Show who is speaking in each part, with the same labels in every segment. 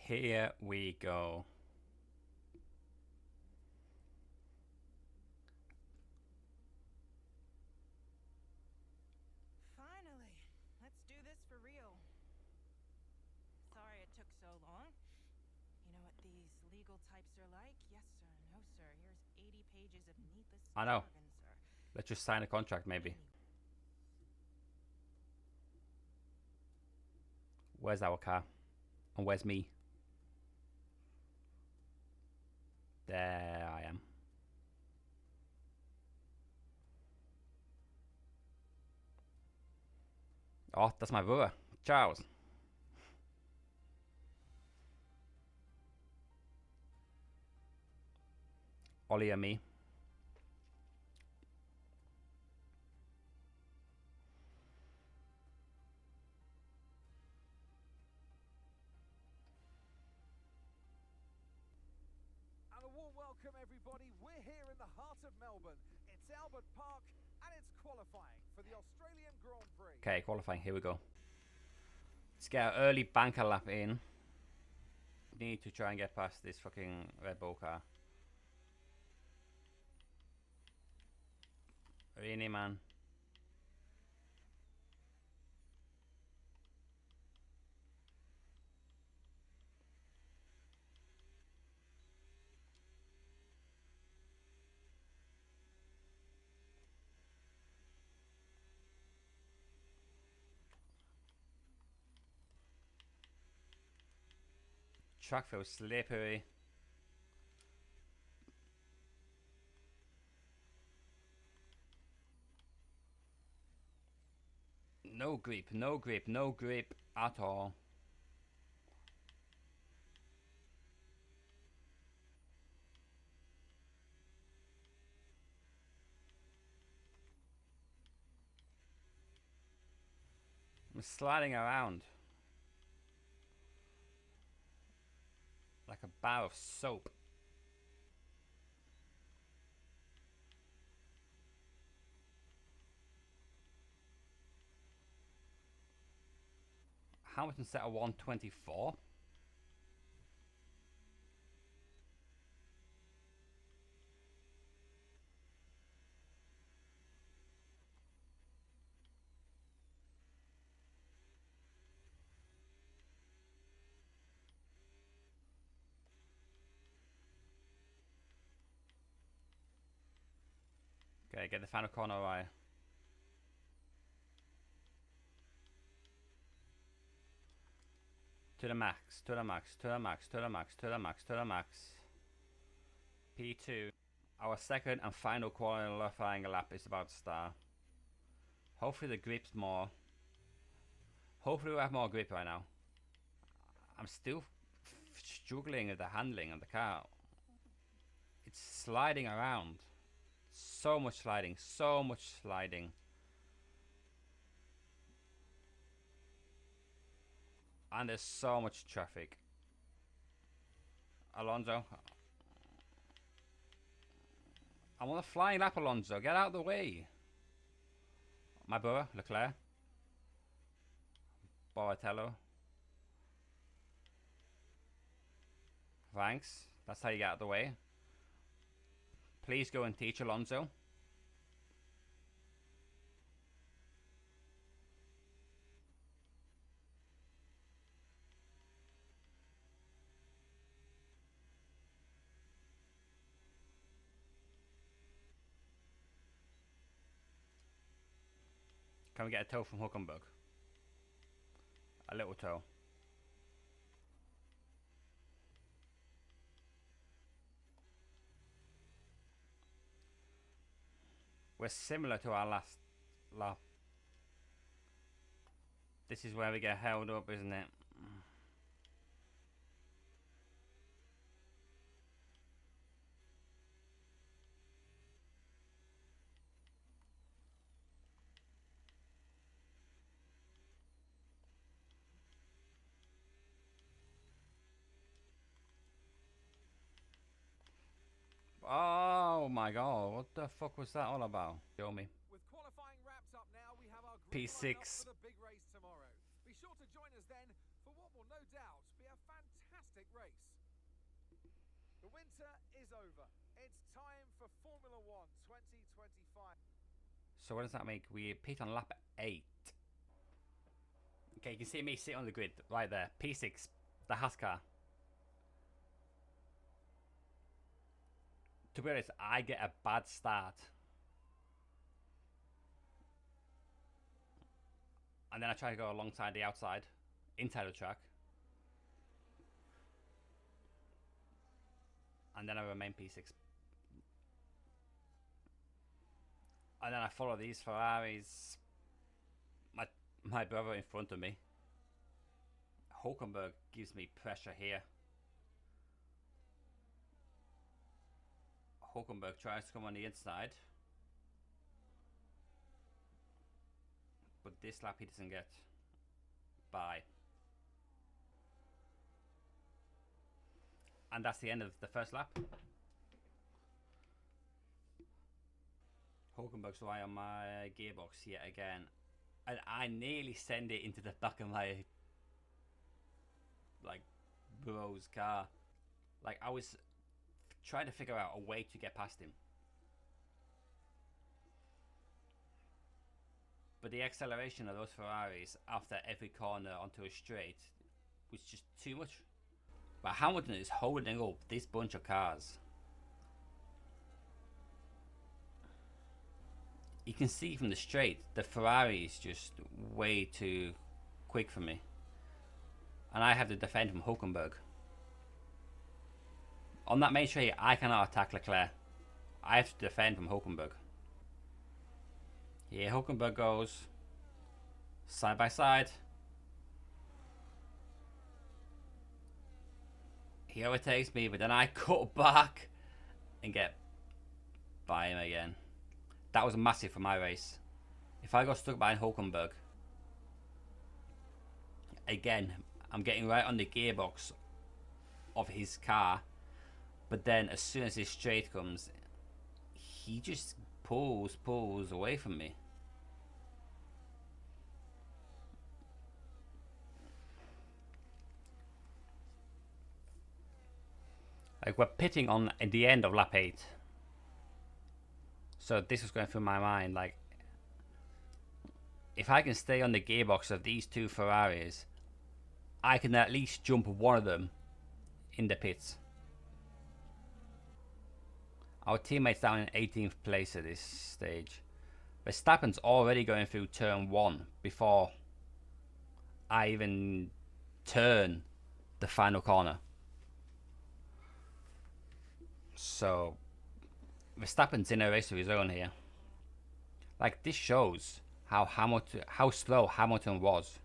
Speaker 1: Here we go.
Speaker 2: Finally, let's do this for real. Sorry it took so long. You know what these legal types are like? Yes, sir. No, sir. Here's 80 pages of needless
Speaker 1: I know.
Speaker 2: jargon, sir.
Speaker 1: Let's just sign a contract, maybe. Where's our car? And where's me? There I am. Oh, that's my brother. Charles. Ollie and me.
Speaker 3: And a warm welcome, everybody. We're here in the heart of Melbourne. It's Albert Park, and it's qualifying for the Australian Grand Prix.
Speaker 1: Okay, qualifying. Here we go. Let's get an early banker lap in. Need to try and get past this fucking Red Bull car. Really, man. Track feels slippery. No grip, no grip, no grip at all. I'm sliding around like a bar of soap. Hamilton set a 124. Okay, get the final corner right. To the max, to the max, to the max, to the max, to the max, to the max. P2. Our second and final qualifying lap is about to start. Hopefully the grip's more. Hopefully we have more grip right now. I'm still struggling with the handling of the car. It's sliding around. So much sliding, so much sliding. And there's so much traffic. Alonso. I'm on a flying lap, Alonso. Get out of the way. My brother, Leclerc. Boratello. Thanks. That's how you get out of the way. Please go and teach Alonso. Can we get a tow from Hulkenberg? A little tow. We're similar to our last lap. This is where we get held up, isn't it? Oh my god, what the fuck was that all about? Show me.
Speaker 3: With qualifying wrapped up now, we have our grid lined up
Speaker 1: P6.
Speaker 3: for the big race tomorrow. Be sure to join us then for what will no doubt be a fantastic The winter is over. It's time for Formula One 2025.
Speaker 1: So what does that make? We pit on lap 8. Okay, you can see me sitting on the grid right there. P6, the Haas car. To be honest, I get a bad start. And then I try to go alongside the outside, inside the track. And then I remain P6. And then I follow these Ferraris. My brother in front of me. Hulkenberg gives me pressure here. Hulkenberg tries to come on the inside. But this lap he doesn't get by. And that's the end of the first lap. Hulkenberg's away on my gearbox yet again. And I nearly send it into the back of my bro's car. Like, I was trying to figure out a way to get past him. But the acceleration of those Ferraris after every corner onto a straight was just too much. But Hamilton is holding up this bunch of cars. You can see from the straight, the Ferrari is just way too quick for me. And I have to defend from Hulkenberg. On that main straight, I cannot attack Leclerc. I have to defend from Hulkenberg. Here Hulkenberg goes. Side by side. He overtakes me, but then I cut back and get by him again. That was massive for my race. If I got stuck behind Hulkenberg, again, I'm getting right on the gearbox of his car, but then as soon as this straight comes, he just pulls away from me. Like, we're pitting on at the end of lap 8. So this was going through my mind, like, if I can stay on the gearbox of these two Ferraris, I can at least jump one of them in the pits. Our teammate's down in 18th place at this stage. Verstappen's already going through turn 1 before I even turn the final corner. So Verstappen's in a race of his own here. Like, this shows how slow Hamilton was.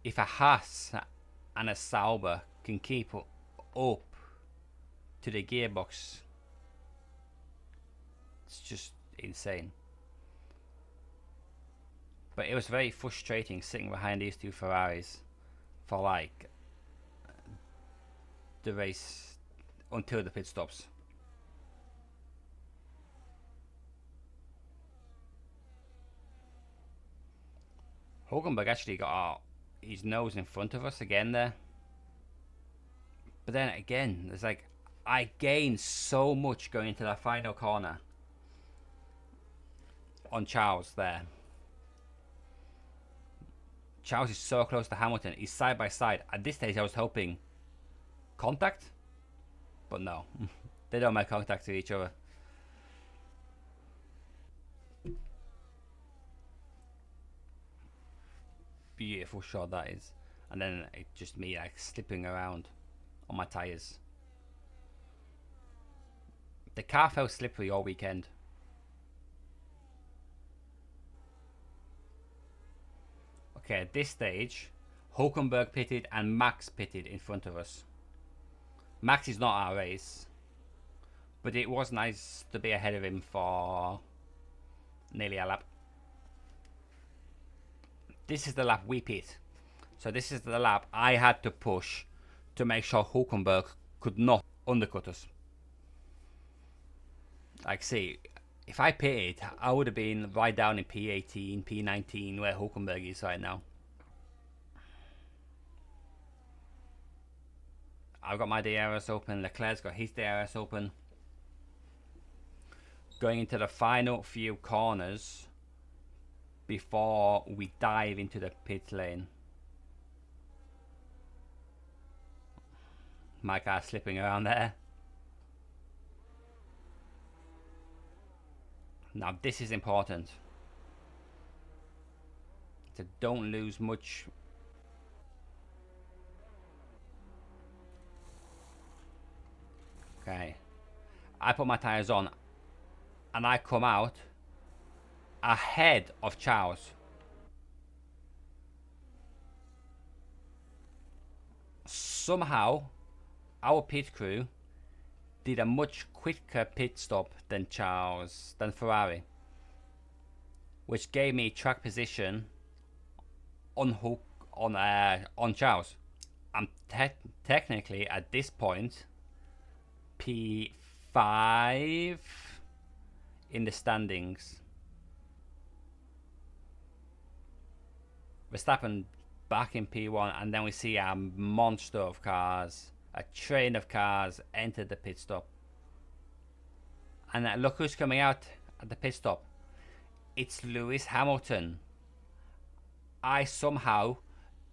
Speaker 1: If a Haas and a Sauber can keep up to the gearbox, it's just insane. But it was very frustrating sitting behind these two Ferraris for like the race until the pit stops. Hulkenberg actually got his nose in front of us again there. But then again, it's like I gained so much going into that final corner on Charles there. Charles is so close to Hamilton. He's side by side. At this stage, I was hoping contact, but no. They don't make contact with each other. Beautiful shot that is. And then it just me like slipping around on my tyres. The car felt slippery all weekend. Okay, at this stage, Hulkenberg pitted and Max pitted in front of us. Max is not our race, but it was nice to be ahead of him for nearly a lap. This is the lap we pit. So this is the lap I had to push to make sure Hulkenberg could not undercut us. Like, see, if I pitted, I would have been right down in P18, P19, where Hulkenberg is right now. I've got my DRS open. Leclerc's got his DRS open. Going into the final few corners before we dive into the pit lane. My car's slipping around there. Now this is important. So don't lose much. Okay. I put my tyres on and I come out ahead of Charles. Somehow our pit crew did a much quicker pit stop than Ferrari, which gave me track position on Charles. I'm technically at this point P5 in the standings. Verstappen back in P1, and then we see a monster of cars, a train of cars enter the pit stop. And look who's coming out at the pit stop. It's Lewis Hamilton. I somehow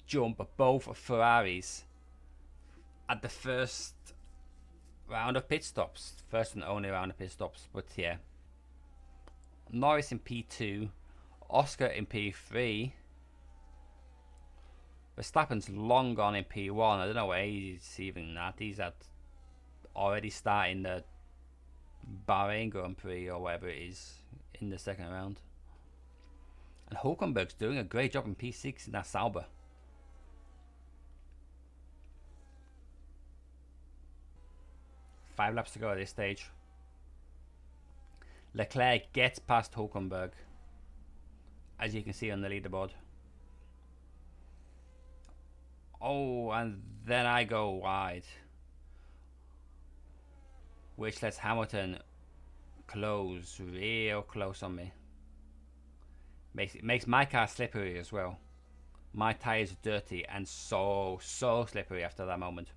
Speaker 1: jump both Ferraris at the first round of pit stops. First and only round of pit stops, but yeah. Norris in P2, Oscar in P3. Verstappen's long gone in P1. I don't know where he's even at. He's already starting the Bahrain Grand Prix or whatever it is in the second round. And Hulkenberg's doing a great job in P6 in that Sauber. Five laps to go at this stage. Leclerc gets past Hulkenberg, as you can see on the leaderboard. Oh, and then I go wide, which lets Hamilton close real close on me. Makes my car slippery as well. My tires are dirty and so slippery after that moment.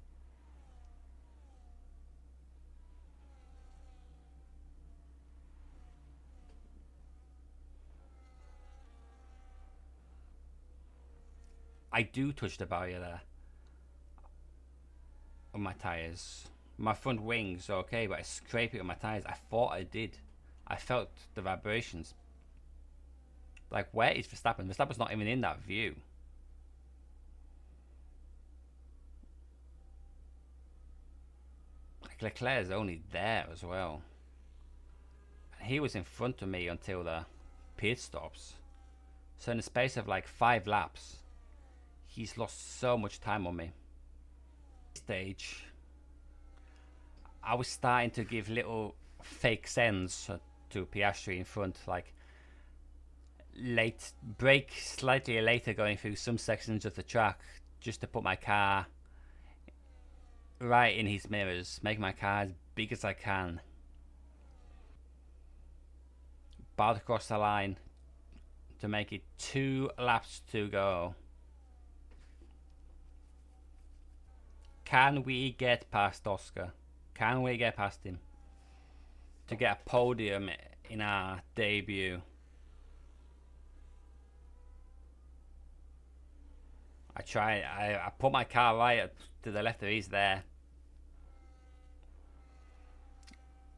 Speaker 1: I do touch the barrier there on my tires. My front wings are okay, but I scrape it on my tires. I thought I did. I felt the vibrations. Like, where is Verstappen? Verstappen's not even in that view. Like, Leclerc's only there as well. And he was in front of me until the pit stops. So in the space of like 5 laps, he's lost so much time on me. Stage, I was starting to give little fake sends to Piastri in front, like brake slightly later going through some sections of the track just to put my car right in his mirrors, make my car as big as I can. About across the line to make it 2 laps to go. Can we get past Oscar? Can we get past him to get a podium in our debut? I put my car right to the left of his there,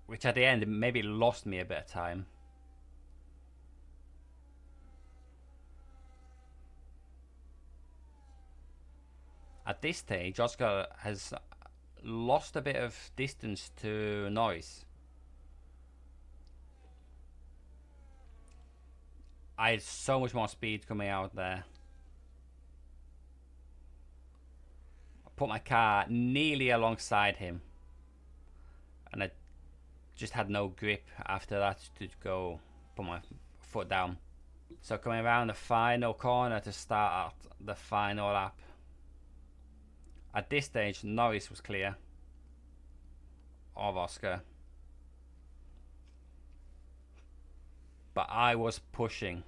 Speaker 1: which at the end maybe lost me a bit of time. At this stage, Oscar has lost a bit of distance to Norris. I had so much more speed coming out there. I put my car nearly alongside him, and I just had no grip after that to go put my foot down. So coming around the final corner to start the final lap. At this stage, Norris was clear of Oscar, but I was pushing.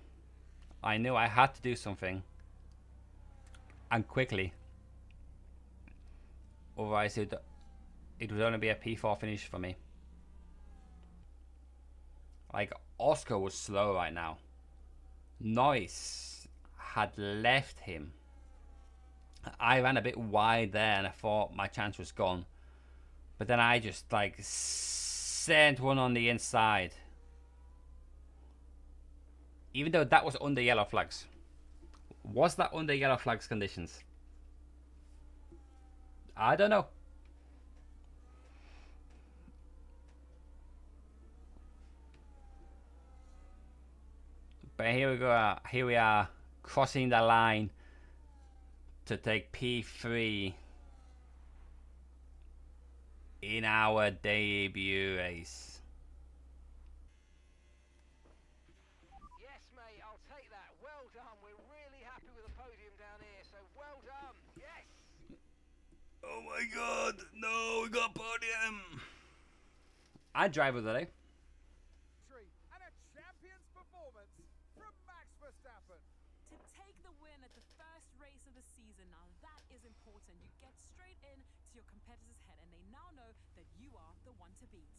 Speaker 1: I knew I had to do something, and quickly. Otherwise, it would only be a P4 finish for me. Like, Oscar was slow right now. Noyce had left him. I ran a bit wide there and I thought my chance was gone. But then I just like sent one on the inside. Even though that was under yellow flags. Was that under yellow flags conditions? I don't know. But here we go. Here we are crossing the line to take P3 in our debut race.
Speaker 3: Yes, mate, I'll take that. Well done. We're really happy with the podium down here, so well done. Yes.
Speaker 1: Oh my god, no, we got podium. I drive with it.
Speaker 3: And a champion's performance from Max Verstappen.
Speaker 4: To take the win at the first race of the season, now that is important. You get straight in to your competitor's head and they now know that you are the one to beat.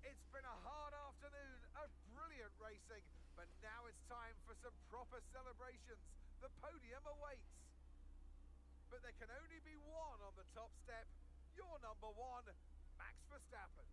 Speaker 3: It's been a hard afternoon of brilliant racing, but now it's time for some proper celebrations. The podium awaits. But there can only be one on the top step. Your number one, Max Verstappen.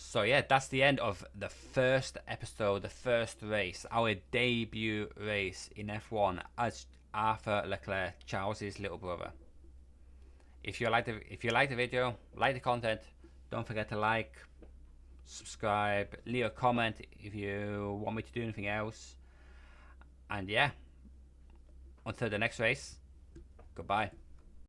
Speaker 1: So yeah, that's the end of the first episode, the first race, our debut race in F1 as Arthur Leclerc, Charles's little brother. If you like the video, like the content, don't forget to like, subscribe, leave a comment if you want me to do anything else. And yeah, until the next race, goodbye.